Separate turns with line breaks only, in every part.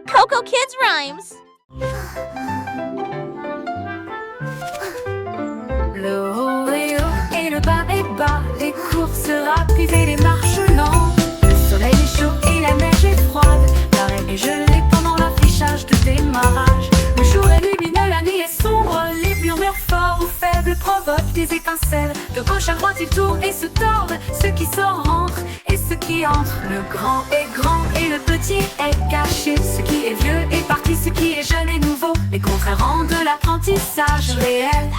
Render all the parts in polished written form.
Coco Kids Rhymes.
Le haut est haut et le bas est bas, les courses rapides et les marches lentes. Le soleil est chaud et la neige est froide, l'arrêt est gelé pendant l'affichage de démarrage. Le jour est lumineux, la nuit est sombre, les murmures forts ou faibles provoquent des étincelles. De gauche à droite ils tournent et se tordent, ceux qui sortent rentrent et ceux qui entrent. Le grand est grand et le petit est caché, ce qui est vieux est parti, ce qui est jeune est nouveau. Les contraires rendent l'apprentissage réel.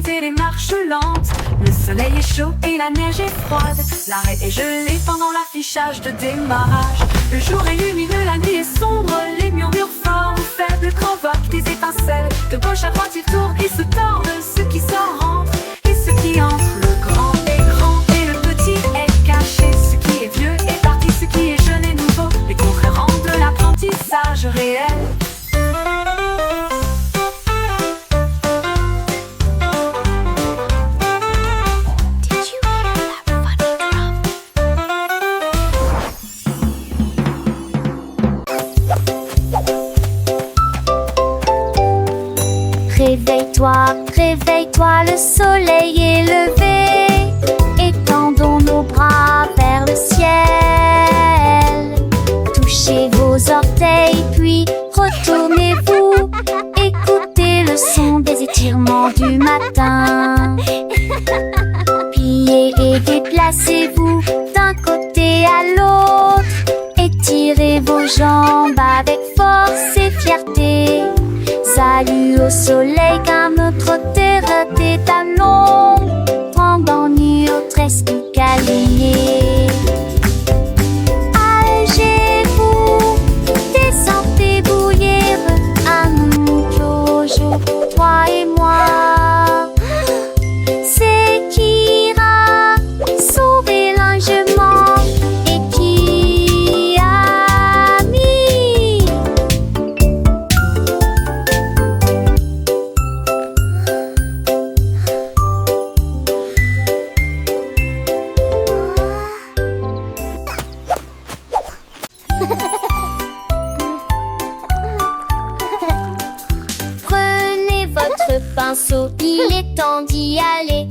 Et les marches lentes, le soleil est chaud et la neige est froide, l'arrêt est gelé pendant l'affichage de démarrage. Le jour est lumineux, la nuit est sombre, les murmures forts ou faibles provoquent des étincelles. De gauche à droite ils tournent et se tordent, ceux qui sortent rentrent et ceux qui entrent. Le grand est grand et le petit est caché, ce qui est vieux est parti, ce qui est jeune est nouveau. Les contraires rendent l'apprentissage réel.
Réveille-toi, réveille-toi, le soleil est levé. Étendons nos bras vers le ciel. Touchez vos orteils, puis retournez-vous. Écoutez le son des étirements du matin. Pliez et déplacez-vous d'un côté à l'autre. Étirez vos jambes avec force et fierté. Salut au soleil car notre terre est à l'ombre. Pendant nuit au tresse aligné. Allégez-vous, descendez bouillir. À nous Jojo, toi et moi. C'est qui ira sauver l'enjement et qui a mis. Prenez votre pinceau, il est temps d'y aller.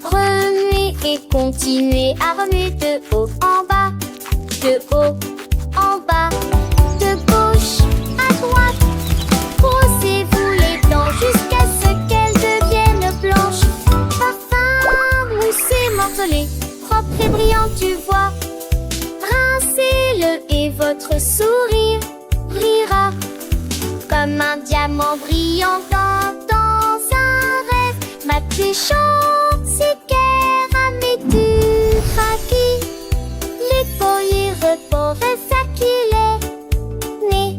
Remuez et continuez à remuer de haut en bas, de haut en bas, de gauche à droite. Brossez-vous les dents jusqu'à ce qu'elles deviennent blanches. Parfum, moussé, morcelé, propre et brillant, tu vois. Rincez-le et votre sourire brillera comme un diamant brillant dans un rêve. Ma péchante, c'est du craquis. Les poils repos ça qu'il est né.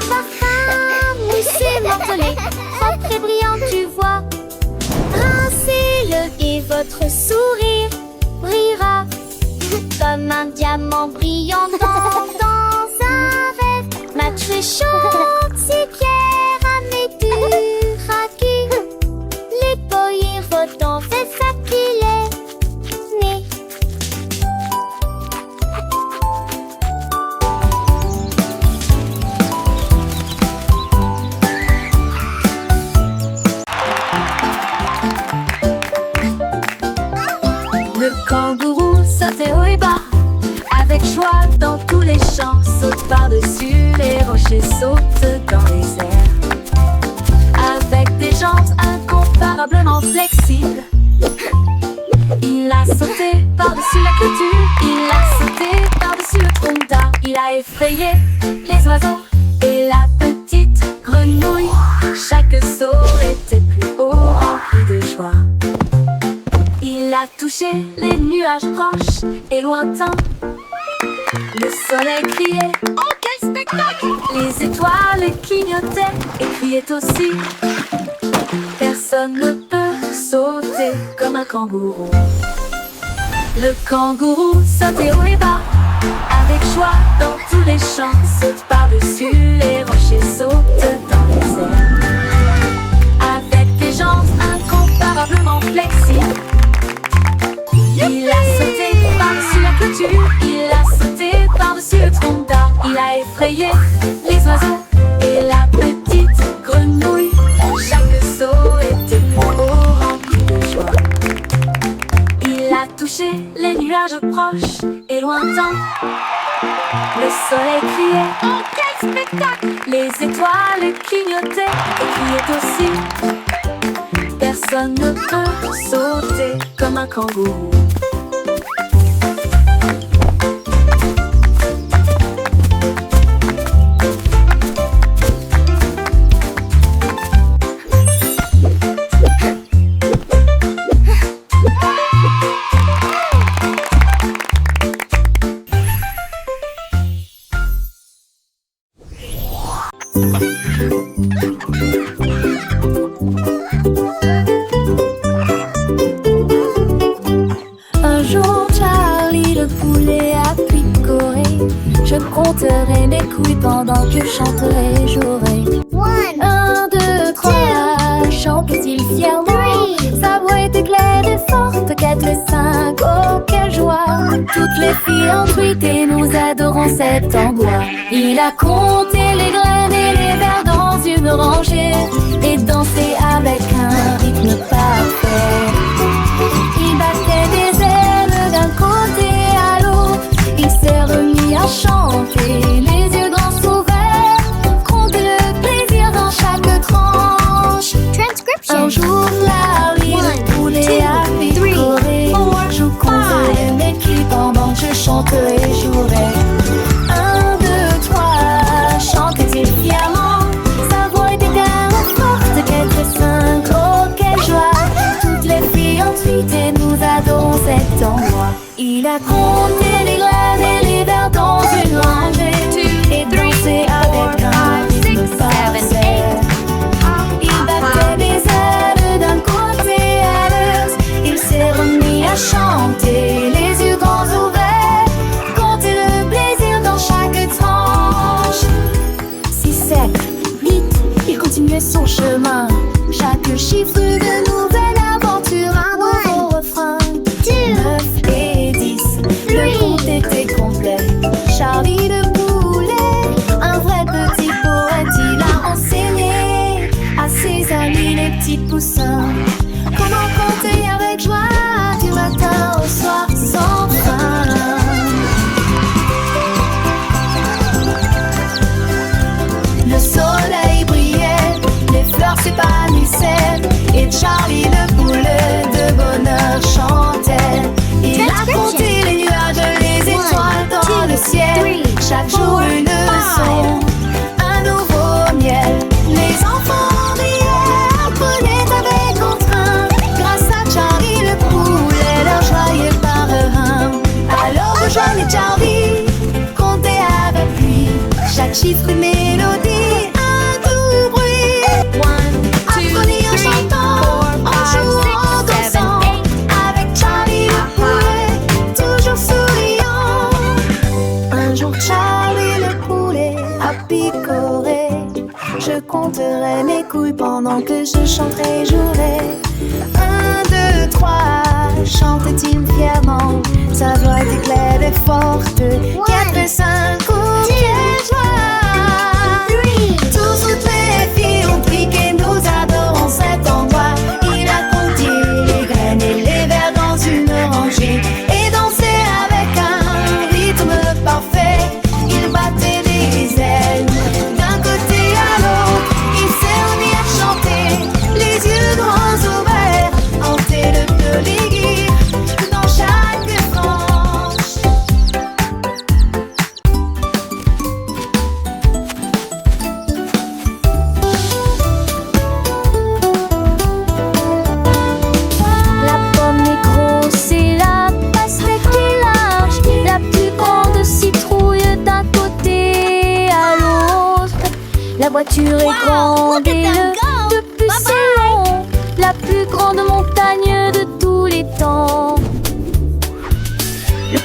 Parfum, moussé, morcelé, propre et brillant, tu vois. Rincez-le et votre sourire brillera comme un diamant brillant dans un rêve. Ma très chaude, c'est Pierre à mes du craquis. Les poils rodants, c'est ça qu'il est né.
Le kangourou sautait haut et bas, avec joie dans tous les champs. Saute par-dessus les rochers, saute dans les airs. Avec des jambes incomparablement flexibles, il a sauté par-dessus la clôture, il a sauté par-dessus le tronc d'arbre. Il a effrayé les oiseaux et la petite grenouille. Chaque saut était plus haut, rempli de joie. Il a touché les nuages proches et lointains. Le soleil criait, oh quel spectacle! Les étoiles clignotaient et criaient aussi. Personne ne peut sauter comme un kangourou. Le kangourou sautait haut et bas, avec joie dans tous les champs, saute par-dessus les rochers, saute dans les airs. Avec des jambes incomparablement flexibles, il a sauté par-dessus la clôture, il a sauté par-dessus le tronc d'arbre, il a effrayé les oiseaux et la petite grenouille. Chaque saut était rempli de joie. Il a touché les nuages proches et lointains. Le soleil criait, oh quel spectacle! Les étoiles clignotaient et criaient aussi. Personne ne peut sauter comme un kangourou.
Un jour, Charlie le poulet a picoré. Je compterai mes couilles pendant que je chanterai, jouerai. 1, 2, 3, chante-t-il fièrement. Sa voix était claire et forte. 4, 5, oh quelle joie. Toutes les filles en tweeté, nous adorons cet endroit. Il a compté les graines et les vers dans une rangée et dansé avec un rythme parfait. Il battait des ailes d'un côté à l'autre. Il s'est remis à chanter, les yeux grands ouverts. Compte le plaisir dans chaque tranche. Un jour, Larry le poulet a picoré. Je compterai mes clips pendant que je chanterai et jouerai. 1, 2, 3, chante-t-il fièrement. Sa voix était tellement forte. 4, 5, oh quelle joie. Toutes les filles en tweeté, nous adorons cet endroit. Il a compté les graines et les vers dans une rangée et dansé avec un rythme parfait. Il battait des ailes d'un côté à l'autre. Il s'est remis à chanter, les yeux grands ouverts. Compter le plaisir dans chaque tranche. 6, 7, 8, il continuait son chemin. Chaque chiffre de nouvelle aventure, un nouveau refrain. 9 et 10, le compte était complet. Charlie le poulet, un vrai petit poète, il a enseigné à ses amis les petits poussins comment compter avec joie du matin au soir sans fin. Le soleil brillait, les fleurs s'épanouissaient et Charlie le poulet de bonheur chantait. Il a compté les nuages, les étoiles dans le ciel. Chaque jour une leçon, un nouveau miel. Les enfants riaient, apprenaient avec entrain. Grâce à Charlie le poulet, leur joyeux parrain. Alors rejoignez Charlie, comptez avec lui. Chaque chiffre une mélodie, un doux bruit. Apprenez en chantant, en jouant, en dansant. Avec Charlie le poulet, toujours souriant. Un jour Charlie le poulet a picoré. Je compterai mes couilles pendant que je chanterai et jouerai. 1, 2, 3, chante-t-il fièrement. Sa voix était claire et forte. 4, 5, oh quelle joie. Toutes les filles ont piqué, nous adorons cet endroit. Il a compté les graines et les vers dans une rangée et dansé avec un rythme parfait. Il battait des ailes d'un côté à l'autre. Il s'est remis à chanter, les yeux grands ouverts. Hanter le polygyre dans chaque tranche. La pomme est grosse et la pastèque est large. La plus grande citrouille d'un côté à l'autre. La voiture est grande et le bus est long. La plus grande montagne de tous les temps.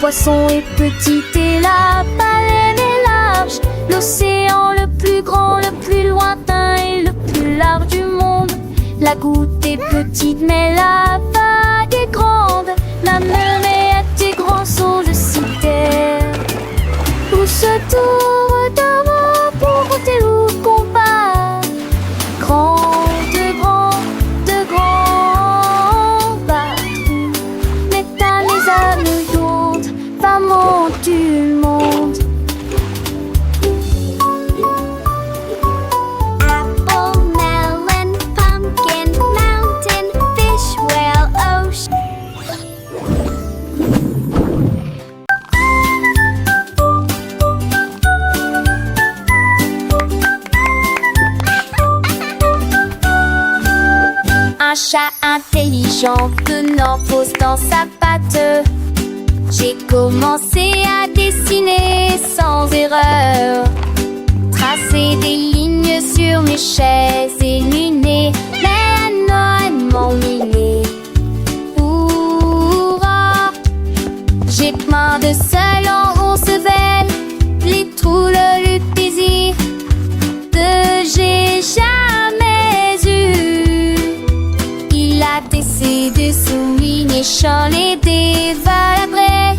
poisson est petit et la baleine est large. L'océan le plus grand, le plus lointain et le plus large du monde. La goutte est petite mais la vague est grande. La mer est des grands sauts de citerre. Où se tourne d'avant pour monter ou combat. De grands bateaux. Métal les âmes d'ondes, femmes du monde. Apple, melon, pumpkin, mountain, fish, whale, ocean. Un chat intelligent tenant pose dans sa patte. J'ai commencé à dessiner sans erreur, tracer des lignes sur mes chaises et lunées, mais un m'emmener. Hurrah! J'ai plein de sel en Roncevelle, les trous le plaisir que j'ai jamais eu. Il a tessé de souligner champs et des valabrés.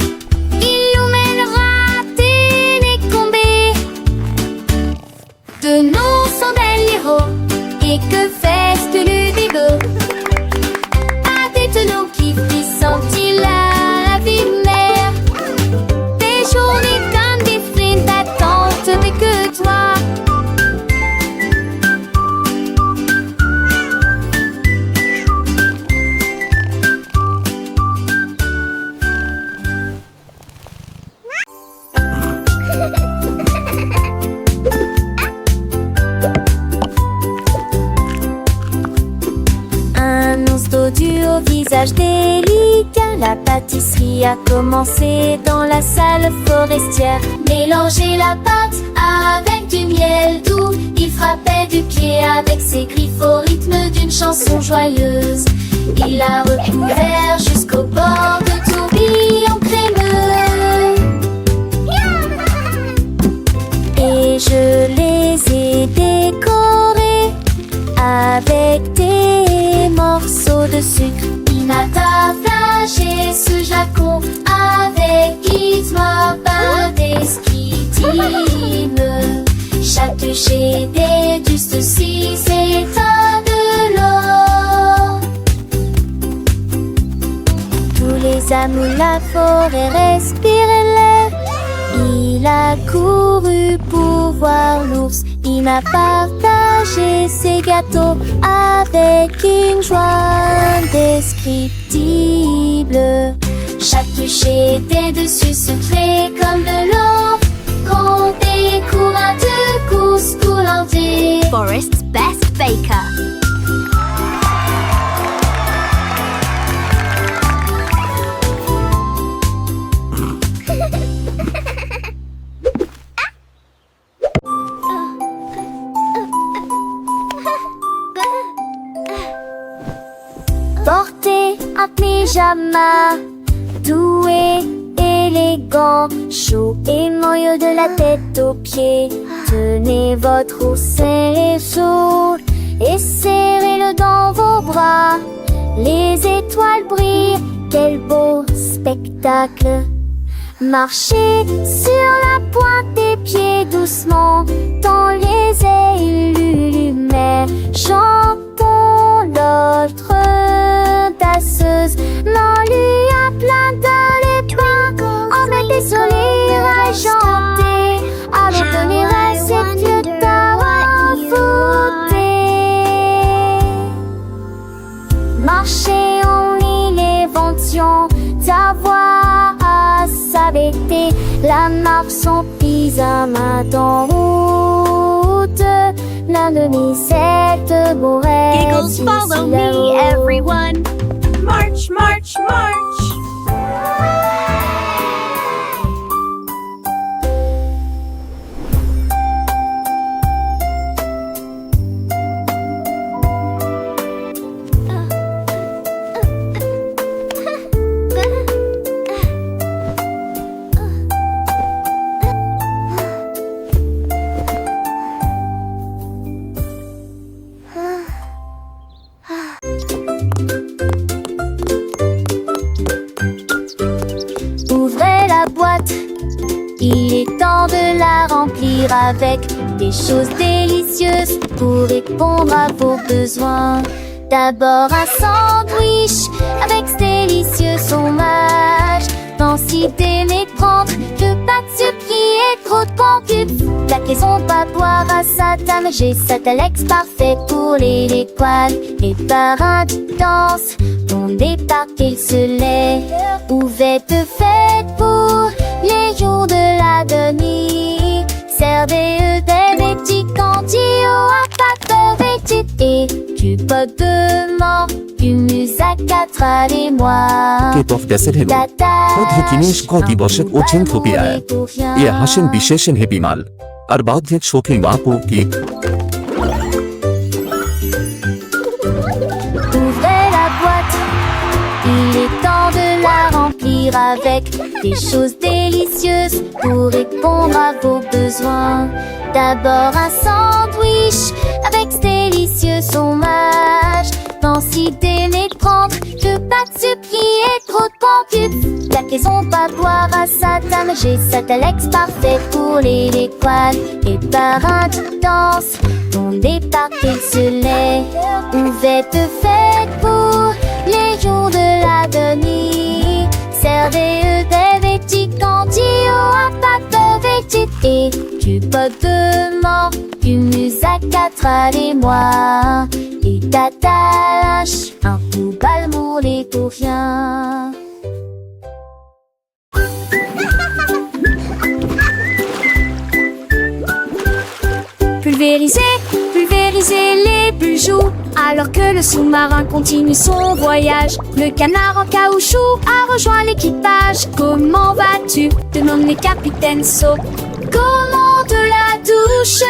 Il nous mènera décombés de nos centaines héros. Et que fait-ce que le dégo? Avec-nous qui frissent-ils à la vie mère? Des journées comme des flins d'attente mais que toi. Un ours dodu au visage délicat. La pâtisserie a commencé dans la salle forestière. Mélanger la pâte avec du miel doux. Il frappait du pied avec ses griffes au rythme d'une chanson joyeuse. Il l'a recouvert jusqu'au bord de tourbillons crémeux. Et je les ai décorés avec des morceaux de sucre. Il m'a partagé ce jacon avec Isma indescriptible. Chatouché des dustes 6 états de l'or. Tous les amours, la forêt respiraient l'air. Il a couru pour voir l'ours. Il m'a partagé ses gâteaux avec une joie indescriptible. Chaque toucher des dessus secrets comme de l'or. Quand des courants de course coulant des
Forest's best baker.
Portez un pyjama doux et élégant, chaud et moelleux de la tête aux pieds. Tenez votre oursin chaud et serrez-le dans vos bras. Les étoiles brillent, quel beau spectacle. Marchez sur la pointe des pieds doucement dans les ailes lumières. Chantons notre danseuse. Non, lui a plein dans les bras. On met des sourires à chanter. Allons donner à cette vieux envoûté. Marchez en l'élévation, ta voix à s'abaisser. La marque son pyjama en route. L'un de mes sept beaux rêves.
Giggles, follow me, everyone. March, march, march.
remplir avec des choses délicieuses pour répondre à vos besoins. D'abord un sandwich avec ce délicieux fromage. Densité mais prendre que pas de sucre qui est trop de pancube. La caisson pas boire à sa table. J'ai Satalex parfait pour les l'étoile. Et par un danse, on départ qu'il se lève. Ouverte faite pour les jours de la demi. Servez des petits candies à pâte végétée. Du pot de mort, humus à 4 et moi.
K-pop cassette hello প্রত্যেক শিক্ষক দিবসে ওছেন থুপিয়ায় এ হাসেন বিশেষেন হেপিমাল আর বাধ্যে শোকে মাপু কি
Ouvrez la boîte, il est temps de la remplir avec des choses délicieuses pour répondre à vos besoins. D'abord un sandwich avec ce délicieux fromage. Densité mais prendre que pas de sucre qui est trop de pancube. La caisson pas boire à sa table. J'ai Satalex parfait pour les l'étoile. Et par un danse, on départ qu'il se lève. Ouverte faite pour les jours de la demi. Servez des petits candies à pâte végétée. Du pot de mort, humus à 4 et moi. Et t'attaches un coup balmouré pour rien.
Pulvériser, pulvériser les bijoux. Alors que le sous-marin continue son voyage, le canard en caoutchouc a rejoint l'équipage. Comment vas-tu? Demande les capitaines Soap. Comment de la douche?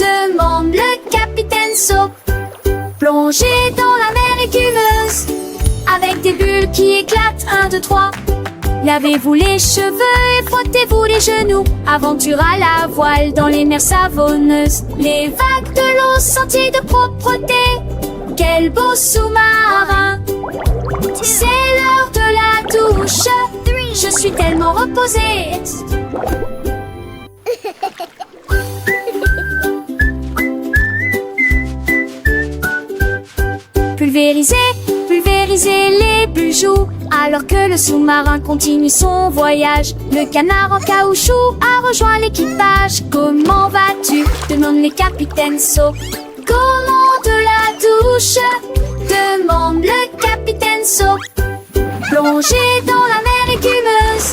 Demande le capitaine Soap. Plongez dans la mer écumeuse avec des bulles qui éclatent. 1, 2, 3. Lavez-vous les cheveux et frottez-vous les genoux. Aventure à la voile dans les mers savonneuses. Les vagues de l'eau, sentiers de propreté. Quel beau sous-marin. C'est l'heure de la douche. Je suis tellement reposée. Pulvériser, pulvériser les bijoux. Alors que le sous-marin continue son voyage, le canard en caoutchouc a rejoint l'équipage. Comment vas-tu? Demande les capitaines Soap. Comment de la douche? Demande le capitaine Soap. Plongez dans la mer écumeuse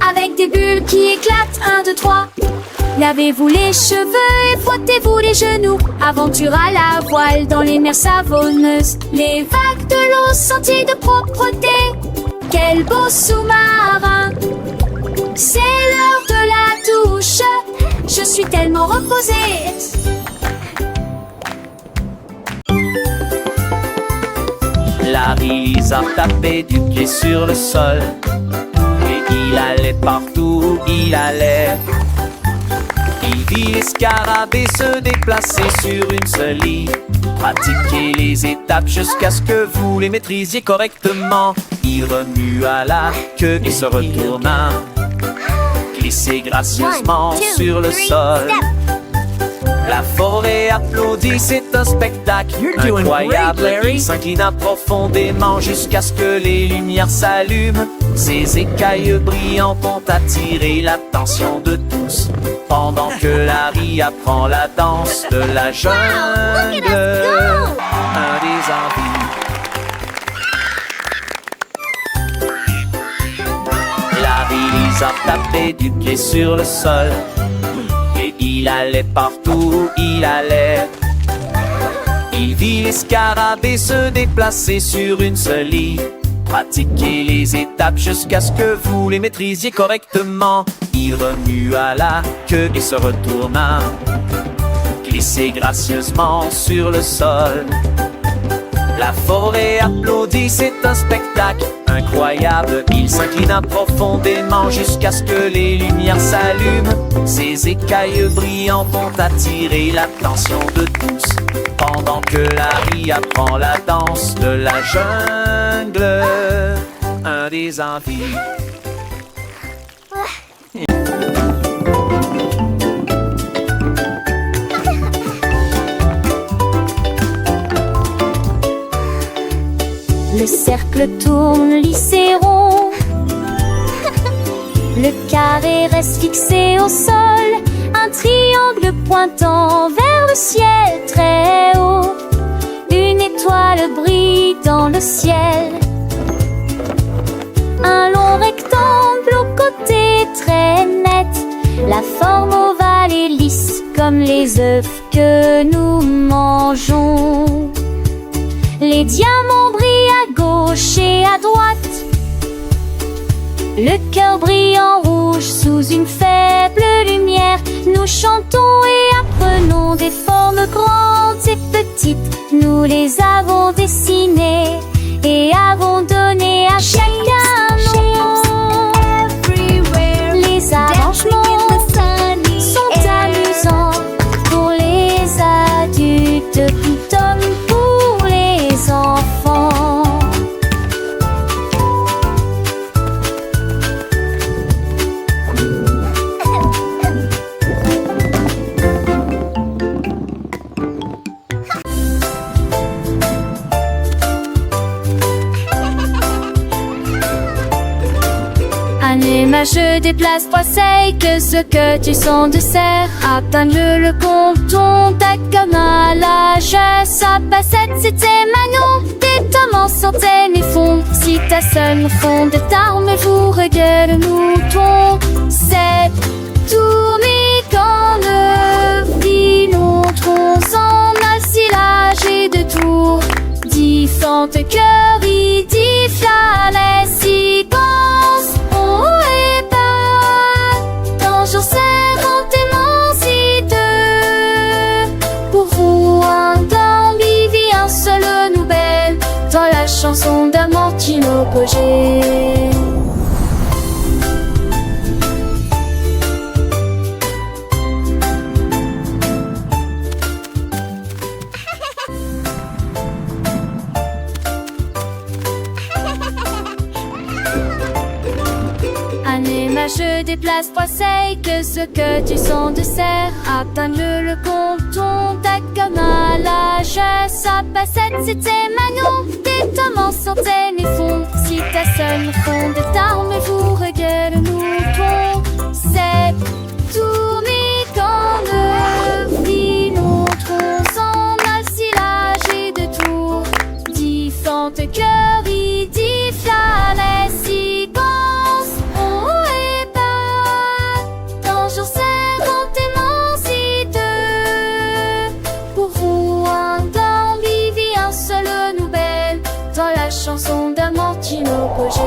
avec des bulles qui éclatent. 1, 2, 3. Lavez-vous les cheveux et frottez-vous les genoux. Aventure à la voile dans les mers savonneuses. Les vagues de l'eau, sentiers de propreté. Quel beau sous-marin. C'est l'heure de la douche. Je suis tellement reposée.
Larry a tapé du pied sur le sol. Et il allait partout où il allait. Il vit les scarabées se déplacer sur une seule ligne. Pratiquez les étapes jusqu'à ce que vous les maîtrisiez correctement. Il remua la queue et se retourna. Glissez gracieusement sur le sol. La forêt applaudit, c'est un spectacle incroyable. Il s'inclina profondément jusqu'à ce que les lumières s'allument. Ses écailles brillantes ont attiré l'attention de tous. Pendant que Larry apprend la danse de la jungle, un des envies. Larry a tapé du pied sur le sol. Et il allait partout où il allait. Il vit les scarabées se déplacer sur une seule ligne. Pratiquez les étapes jusqu'à ce que vous les maîtrisiez correctement. Il remua la queue et se retourna. Glissez gracieusement sur le sol. La forêt applaudit, c'est un spectacle incroyable. Il s'inclina profondément jusqu'à ce que les lumières s'allument. Ses écailles brillantes ont attiré l'attention de tous. Pendant que Larry apprend la danse de la jungle, un des envies.
Le cercle tourne lisse et rond. Le carré reste fixé au sol. Un triangle pointant vers le ciel très haut. Une étoile brille dans le ciel. Un long rectangle au côté très net. La forme ovale est lisse comme les œufs que nous mangeons. Les diamants brillent à gauche et à droite. Le cœur brille en rouge sous une faible lumière. Nous chantons et apprenons des formes grandes et petites. Nous les avons dessinées et avons donné à chacun un nom. Les arrangements sont amusants pour les adultes tout comme pour les enfants. Anima, je déplace trois seils, que ce que tu sens de serre. Atteins-le le compton, ta comme à l'âge. Sa passette, c'était Manon. Des tomes en centaines et fond. Si ta seule fond de tarme, vous regarde le mouton. C'est tourné quand le filon tronce en alcilage et de tours. Différentes cœurs, il dit flalais, si pense. Danger serrant émancité. Pour vous, un d'ambivi, un seul nouvelle. Dans la chanson d'Amantino Pogé. Anima, je déplace trois seils, que ce que tu sens de serre. Atteins-le le compton, ta comme à l'âge. Sa passette, c'était Manon. Des tomes en centaines et fond. Si ta seule fond de tarme, vous regarde le mouton. C'est tourné quand le filon tronce en alcilage et de tours. Différentes cœurs, il dit flalais, si pense. Danger serrant émancité. Pour vous, un d'ambivi, un seul nouvelle. Dans la chanson d'Amantino Pogé.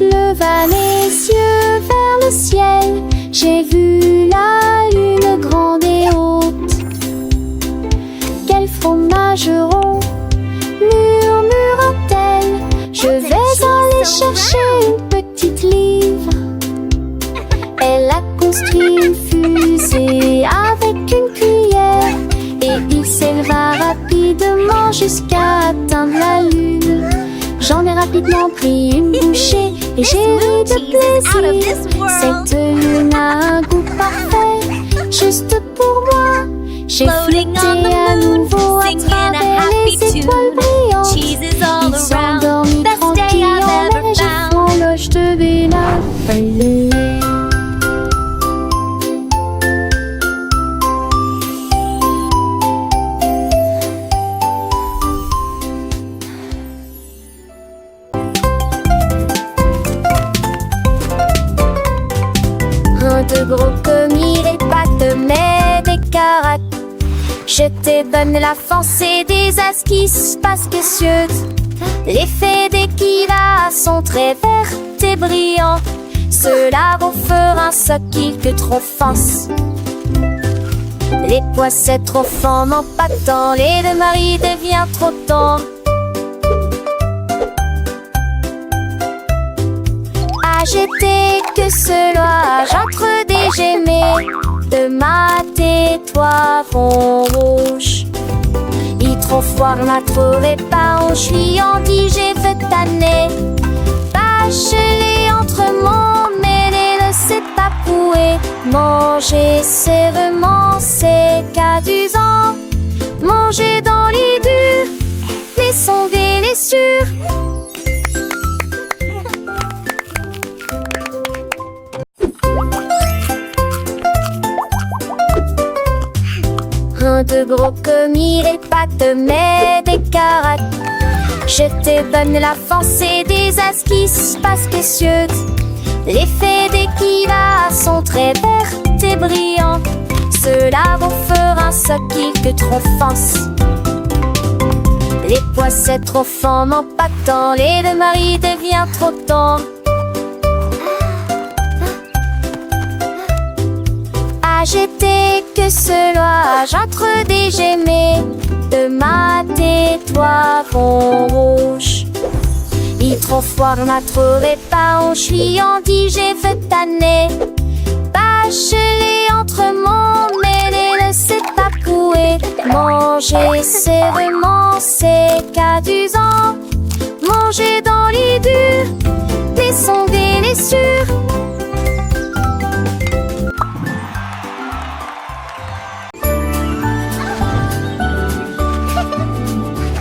Leva les yeux vers le ciel. J'ai vu la lune grande et haute. Quel fromage rond, murmura-t-elle. Je vais aller chercher une petite livre. Elle a construit une fusée avec une cuillère. Et il s'éleva rapidement jusqu'à atteindre la lune. J'en ai rapidement pris une bouchée et j'ai ri de plaisir. Cette lune a un goût parfait, juste pour moi. J'ai flotté à nouveau à travers les étoiles brillantes. Ils sont endormis tranquilles en neige et font l'oche de Béla. De gros commis, les pattes, mais des caracs. Je te donne la force et des esquisses pas spécieuses. Les faits d'équila sont très vertes et brillantes. Cela vous fera un soquille que trop force. Les poissets trop fins n'en pas tant. Les deux maris devient trop tendre. J'étais que cela entre des gemmes. de ma tais-toi vont rouge. Il trop froid, on a trouvé pas, on friandis, j'ai fait tanner. Bachelé entre mon mêle et ne sait pas pouer. Manger sérieusement, c'est cadusant. Manger dans les durs, les sonder les sûrs. Un de brocoli, des pâtes, mais des carottes. Je te donne la force et des esquisses pas spécieuses. L'effet des kivas sont très vertes et brillantes. Cela vous fera ce qui trop force. Les poissons trop fins n'ont pas tant, les deux maris devient trop tendre. J'étais que cela, j'entre des gemets de ma tais-toi vont rouge. Il trop froid, on a trouvé pas, on friandis, j'ai fait tanner. Bachelé entre mon mêle et ne sait pas couer. Manger sérieusement, c'est cadusant. Manger dans les durs, les sonder les sûrs.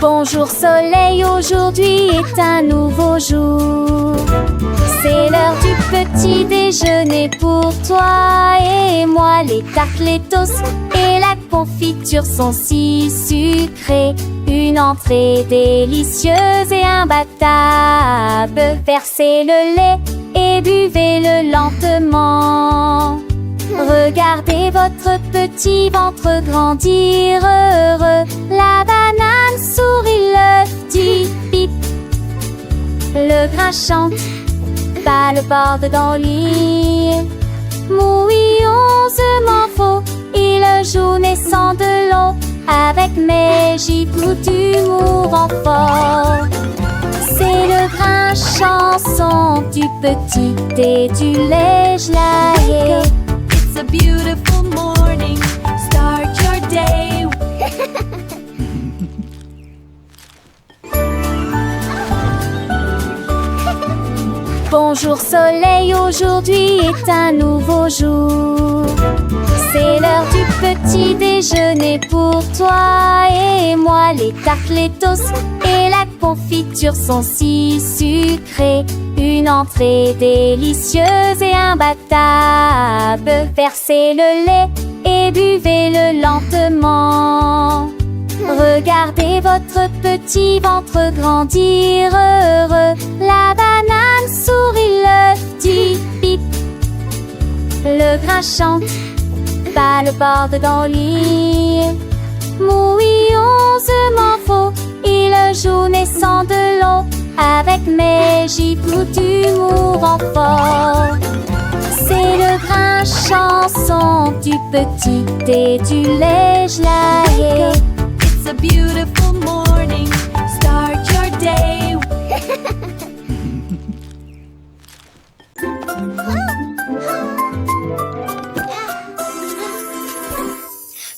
Bonjour soleil, aujourd'hui est un nouveau jour. C'est l'heure du petit déjeuner pour toi et moi. Les tartes, les toasts et la confiture sont si sucrées. Une entrée délicieuse et imbattable. Versez le lait et buvez-le lentement. Regardez votre petit ventre grandir heureux. La banane sourit, l'œuf dit bip. Le grain chante, pas le bord dans l'île. Mouilleusement faux, il joue naissant de l'eau. Avec mes gibous d'humour en fort. C'est le grain chanson du petit et du lait gelé.
It's a beautiful morning. Start your day.
Bonjour soleil, aujourd'hui est un nouveau jour. C'est l'heure du petit déjeuner pour toi et moi. Les tartes, les toasts et la confiture sont si sucrées. Une entrée délicieuse et imbattable. Versez le lait et buvez-le lentement. Regardez votre petit ventre grandir heureux. La banane sourit, l'œuf dit bip. Le grain chante, pas le bord dans l'île. Mouilleusement faux, il joue naissant de l'eau. Avec mes gibous d'humour en fort. C'est le grain chanson du petit et du lait gelé.
It's a beautiful morning. Start your day.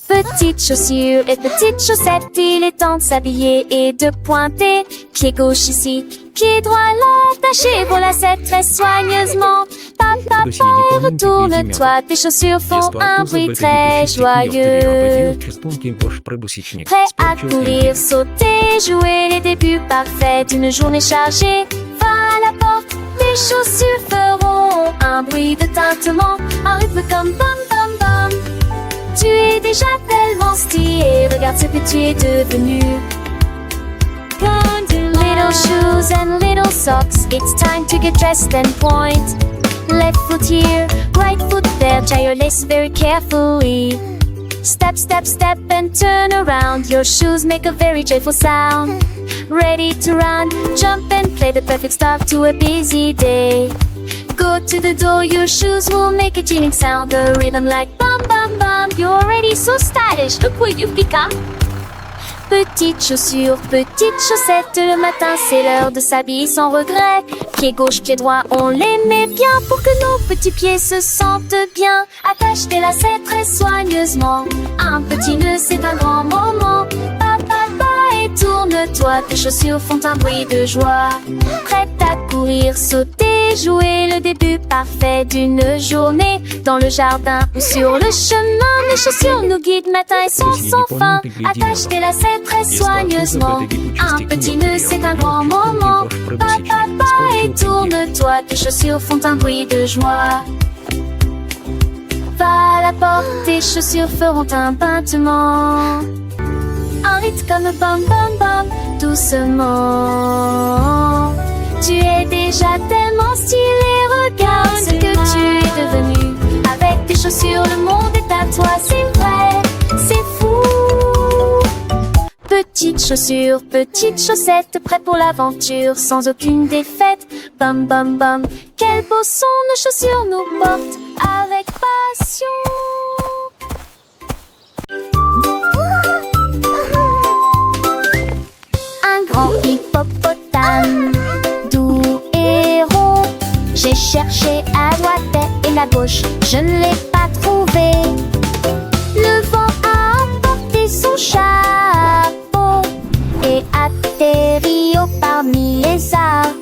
Petites chaussures et petites chaussettes, il est temps de s'habiller et de pointer. Pied gauche ici, pied droit là, taché pour lacette très soigneusement. Papa, retourne-toi, tes chaussures font un bruit très joyeux. Prêt à courir, sauter, jouer les débuts parfaits d'une journée chargée. Va à la porte, tes chaussures feront un bruit de tintement, un rythme comme bam bam bam. Tu es déjà tellement stylé, regarde ce que tu es devenu. Little shoes and little socks, it's time to get dressed and point. Left foot here, right foot there, tie your lace very carefully. Step, step, step and turn around, your shoes make a very joyful sound. Ready to run, jump and play, the perfect start to a busy day. Go to the door, your shoes will make a jingling sound, a rhythm like bum bum bum. You're already so stylish, look what you've become. Petites chaussures, petites chaussettes, le matin c'est l'heure de s'habiller sans regret. Pied gauche, pied droit, on les met bien pour que nos petits pieds se sentent bien. Attache tes lacets très soigneusement, un petit nœud c'est un grand moment. Et tourne-toi, tes chaussures font un bruit de joie. Prête à courir, sauter, jouer, le début parfait d'une journée. Dans le jardin ou sur le chemin, mes chaussures nous guident matin et soir sans fin. Attache tes lacets très soigneusement, un petit nœud c'est un grand moment. Et tourne-toi, tes chaussures font un bruit de joie. Va à la porte, tes chaussures feront un battement. Un rythme comme bam bam bam, doucement. Tu es déjà tellement stylé, regarde ce que tu es devenu. Avec tes chaussures, le monde est à toi, c'est vrai, c'est fou. Petites chaussures, petites chaussettes, prêtes pour l'aventure, sans aucune défaite. Bam bam bam, quel beau son nos chaussures nous portent avec passion. Un grand hippopotame, doux et rond. J'ai cherché à droite et à gauche, je ne l'ai pas trouvé. Le vent a emporté son chapeau et atterri au parmi les arbres.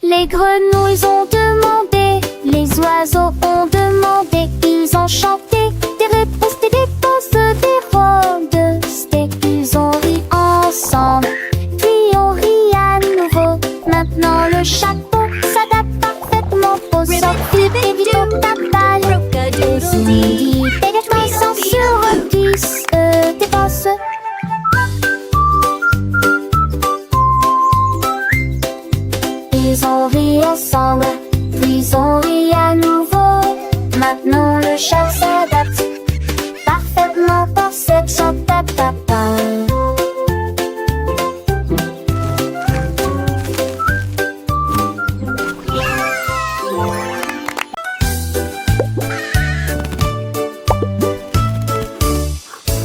Les grenouilles ont demandé, les oiseaux ont demandé, ils ont chanté des réponses, des dépenses, des rôdes. Ils ont ri ensemble, puis on rit à nouveau. Maintenant le chapeau s'adapte parfaitement au sort du hippopotame. Et si des défenses sur 10 défenses. Ils ont ri ensemble, puis on rit à nouveau. Maintenant le chat s'adapte parfaitement pour cette chante.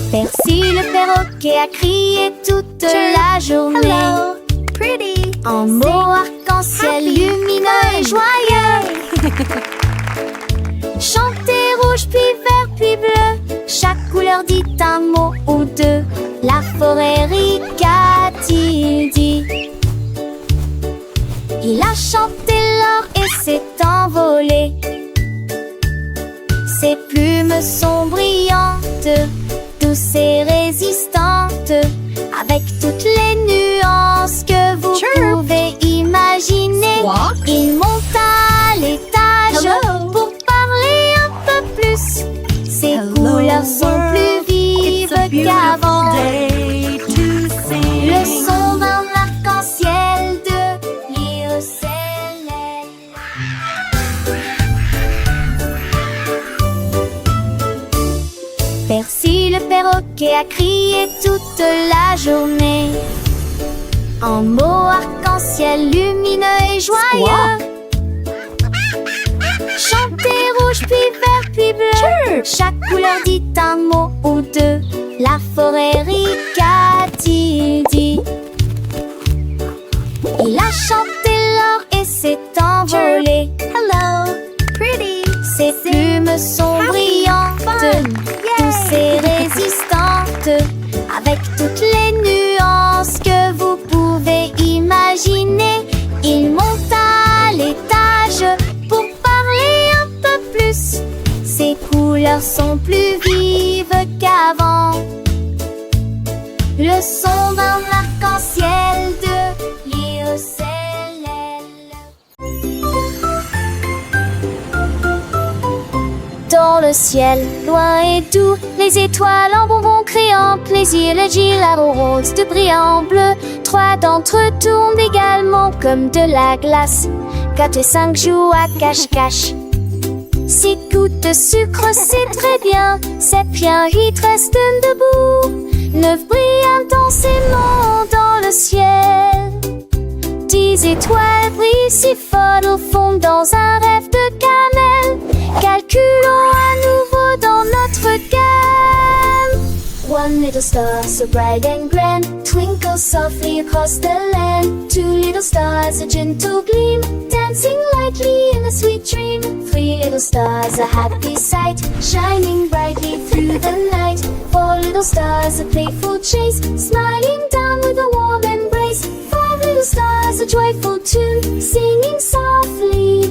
Percy le perroquet a crié toute la journée.
Hello, pretty.
En mots arc-en-ciel lumineux et joyeux. Chantez rouge puis vert puis bleu, chaque couleur dit un mot ou deux. La forêt rit, qu'a-t-il dit? Il a chanté l'or et s'est envolé. Ses plumes sont brillantes, douces et résistantes, avec toutes les nuances que vous pouvez imaginer. Il monte à l'étage pour parler un peu plus. Ses couleurs sont plus vives qu'avant. Le son d'un arc-en-ciel de l'Iocélène. Percy le perroquet a crié toute la journée. En mots arc-en-ciel lumineux et joyeux. Chantez rouge puis vert puis bleu, chaque couleur dit un mot ou deux. La forêt rit, qu'a-t-il dit? Il a chanté l'or et s'est envolé.
Hello, pretty.
Ses plumes sont brillantes, douces et résistantes, avec toutes les nuances que vous pouvez imaginer. Il monte à l'étage pour parler un peu plus. Ses couleurs sont plus vives qu'avant. Le son d'un arc-en-ciel de l'Iocélène. Dans le ciel, loin et doux, les étoiles en bonbons créant plaisir, le gilabo rose de brillant bleu. 3 d'entre eux tournent également comme de la glace. 4 et 5 jouent à cache-cache. 6 gouttes de sucre, c'est très bien. 7 bien, 8 restent debout. 9 brillent intensément dans le ciel. 10 étoiles brillent si fort au fond dans un rêve de cannelle. Calculons à nouveau dans notre gamme. 1 little stars so bright and grand twinkle softly across the land. 2 little stars, a gentle gleam, dancing lightly in a sweet dream. 3 little stars, a happy sight, shining brightly through the night. 4 little stars, a playful chase, smiling down with a warm embrace. 5 little stars, a joyful tune, singing softly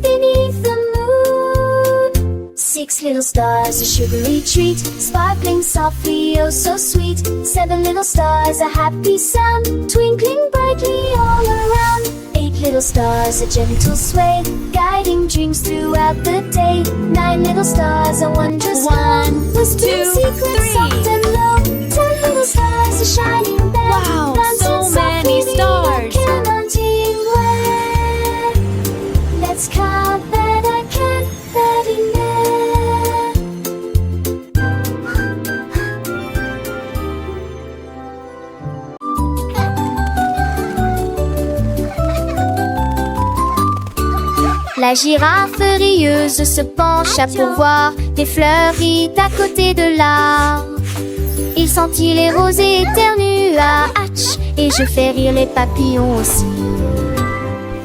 beneath the moon. 6 little stars, a sugary treat, sparkling softly, oh so sweet. 7 little stars, a happy sound, twinkling brightly all around. 8 little stars, a gentle sway, guiding dreams throughout the day. 9 little stars, a wondrous
One,
whispering
two,
secrets
three.
soft and low. 10 little stars, a shining bell,
Wow,
dancing
so many
softly,
stars.
counting where. Let's count that I can, that in there. La girafe rieuse se pencha pour voir des fleuries à côté de l'arbre. Il sentit les rosées éternua, hatch, et je fais rire les papillons aussi.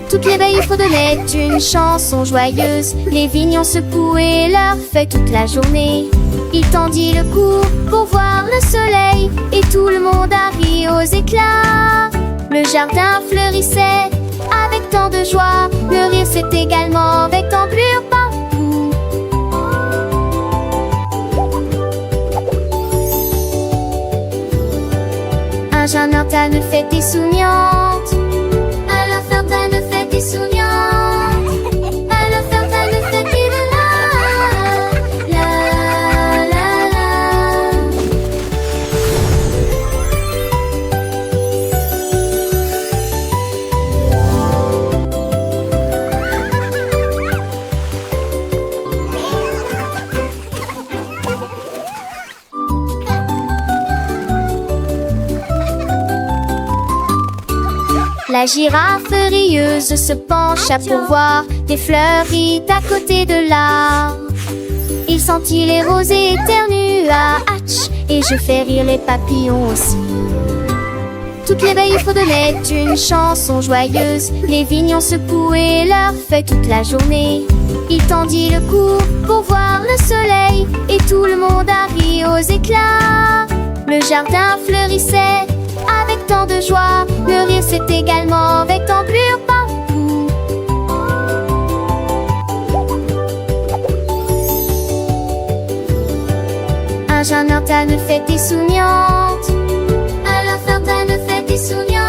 Toutes les veilles fredonnaient une chanson joyeuse, les vignes ont secoué leurs feuilles toute la journée. Il tendit le cou pour voir le soleil, et tout le monde a ri aux éclats. Le jardin fleurissait avec tant de joie, le rire c'est également avec ampleur partout. Un jardin une fête des souriantes, à la fin d'une fête des souriantes, à la fin d'une fête des la la la. La girafe rieuse se pencha pour voir des fleuries à côté de l'arbre. Il sentit les rosées éternua, hatch, et je fais rire les papillons aussi. Toutes les veilles fredonnaient une chanson joyeuse, les vignes ont secoué leurs feuilles toute la journée. Il tendit le cou pour voir le soleil, et tout le monde a ri aux éclats. Le jardin fleurissait avec tant de joie, le rire c'est également avec ampleur partout. Un jardin une fête des souriantes, à la fin d'une fête des souriantes.